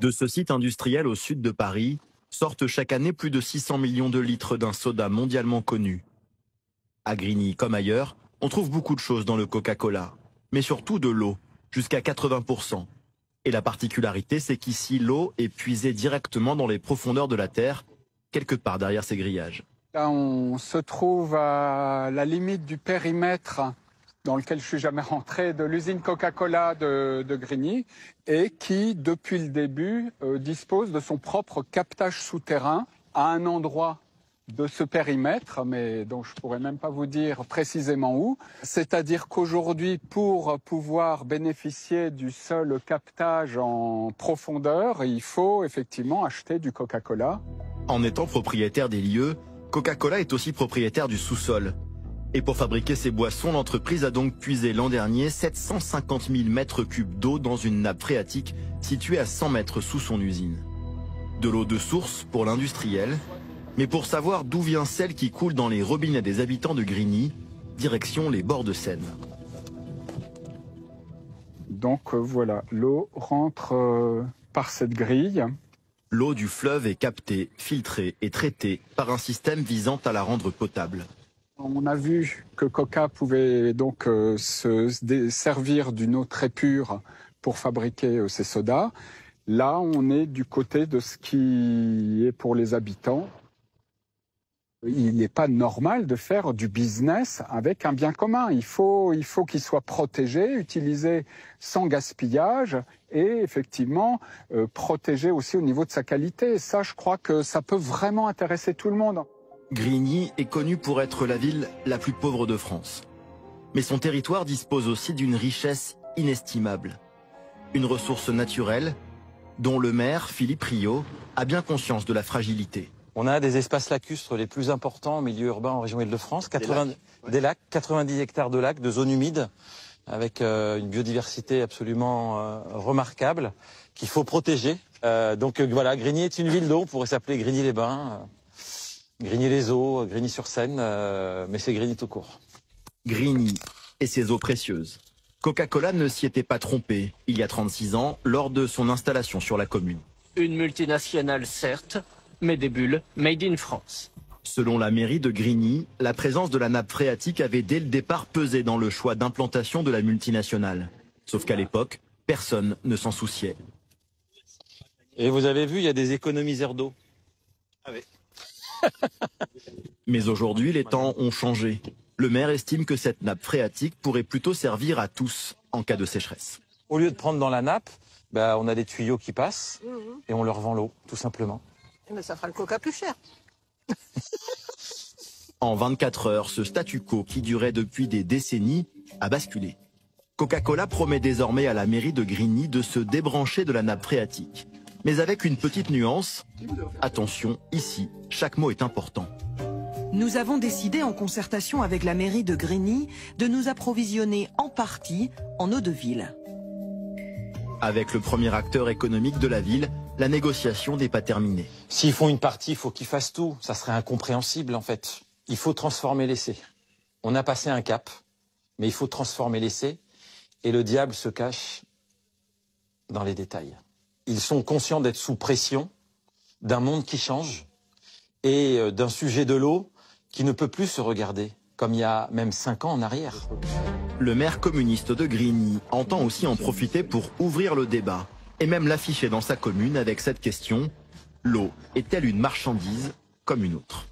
De ce site industriel au sud de Paris, sortent chaque année plus de 600 millions de litres d'un soda mondialement connu. À Grigny comme ailleurs, on trouve beaucoup de choses dans le Coca-Cola, mais surtout de l'eau, jusqu'à 80%. Et la particularité, c'est qu'ici, l'eau est puisée directement dans les profondeurs de la terre, quelque part derrière ces grillages. Là, on se trouve à la limite du périmètre dans lequel je suis jamais rentré, de l'usine Coca-Cola de Grigny, et qui, depuis le début, dispose de son propre captage souterrain à un endroit de ce périmètre, mais dont je ne pourrais même pas vous dire précisément où. C'est-à-dire qu'aujourd'hui, pour pouvoir bénéficier du seul captage en profondeur, il faut effectivement acheter du Coca-Cola. En étant propriétaire des lieux, Coca-Cola est aussi propriétaire du sous-sol. Et pour fabriquer ses boissons, l'entreprise a donc puisé l'an dernier 750 000 mètres cubes d'eau dans une nappe phréatique située à 100 mètres sous son usine. De l'eau de source pour l'industriel, mais pour savoir d'où vient celle qui coule dans les robinets des habitants de Grigny, direction les bords de Seine. Donc voilà, l'eau rentre par cette grille. L'eau du fleuve est captée, filtrée et traitée par un système visant à la rendre potable. On a vu que Coca pouvait donc se servir d'une eau très pure pour fabriquer ses sodas. Là, on est du côté de ce qui est pour les habitants. Il n'est pas normal de faire du business avec un bien commun. Il faut qu'il soit protégé, utilisé sans gaspillage et effectivement protégé aussi au niveau de sa qualité. Ça, je crois que ça peut vraiment intéresser tout le monde. Grigny est connu pour être la ville la plus pauvre de France. Mais son territoire dispose aussi d'une richesse inestimable. Une ressource naturelle dont le maire, Philippe Rio, a bien conscience de la fragilité. On a des espaces lacustres les plus importants en milieu urbain en région Île-de-France, des lacs, 90 hectares de lacs, de zones humides, avec une biodiversité absolument remarquable, qu'il faut protéger. Donc voilà, Grigny est une ville d'eau, on pourrait s'appeler Grigny-les-Bains, Grigny-les-Eaux, Grigny-sur-Seine, mais c'est Grigny tout court. Grigny et ses eaux précieuses. Coca-Cola ne s'y était pas trompé il y a 36 ans lors de son installation sur la commune. Une multinationale certes, mais des bulles made in France. Selon la mairie de Grigny, la présence de la nappe phréatique avait dès le départ pesé dans le choix d'implantation de la multinationale. Sauf qu'à l'époque, personne ne s'en souciait. Et vous avez vu, il y a des économiseurs d'eau. Ah oui. Mais aujourd'hui, les temps ont changé. Le maire estime que cette nappe phréatique pourrait plutôt servir à tous en cas de sécheresse. Au lieu de prendre dans la nappe, on a des tuyaux qui passent et on leur vend l'eau, tout simplement. Mais ça fera le coca plus cher. En 24 heures, ce statu quo qui durait depuis des décennies a basculé. Coca-Cola promet désormais à la mairie de Grigny de se débrancher de la nappe phréatique. Mais avec une petite nuance, attention, ici, chaque mot est important. Nous avons décidé, en concertation avec la mairie de Grigny, de nous approvisionner en partie en eau de ville. Avec le premier acteur économique de la ville, la négociation n'est pas terminée. S'ils font une partie, il faut qu'ils fassent tout. Ça serait incompréhensible, en fait. Il faut transformer l'essai. On a passé un cap, mais il faut transformer l'essai. Et le diable se cache dans les détails. Ils sont conscients d'être sous pression, d'un monde qui change et d'un sujet de l'eau qui ne peut plus se regarder, comme il y a même 5 ans en arrière. Le maire communiste de Grigny entend aussi en profiter pour ouvrir le débat et même l'afficher dans sa commune avec cette question: l'eau est-elle une marchandise comme une autre ?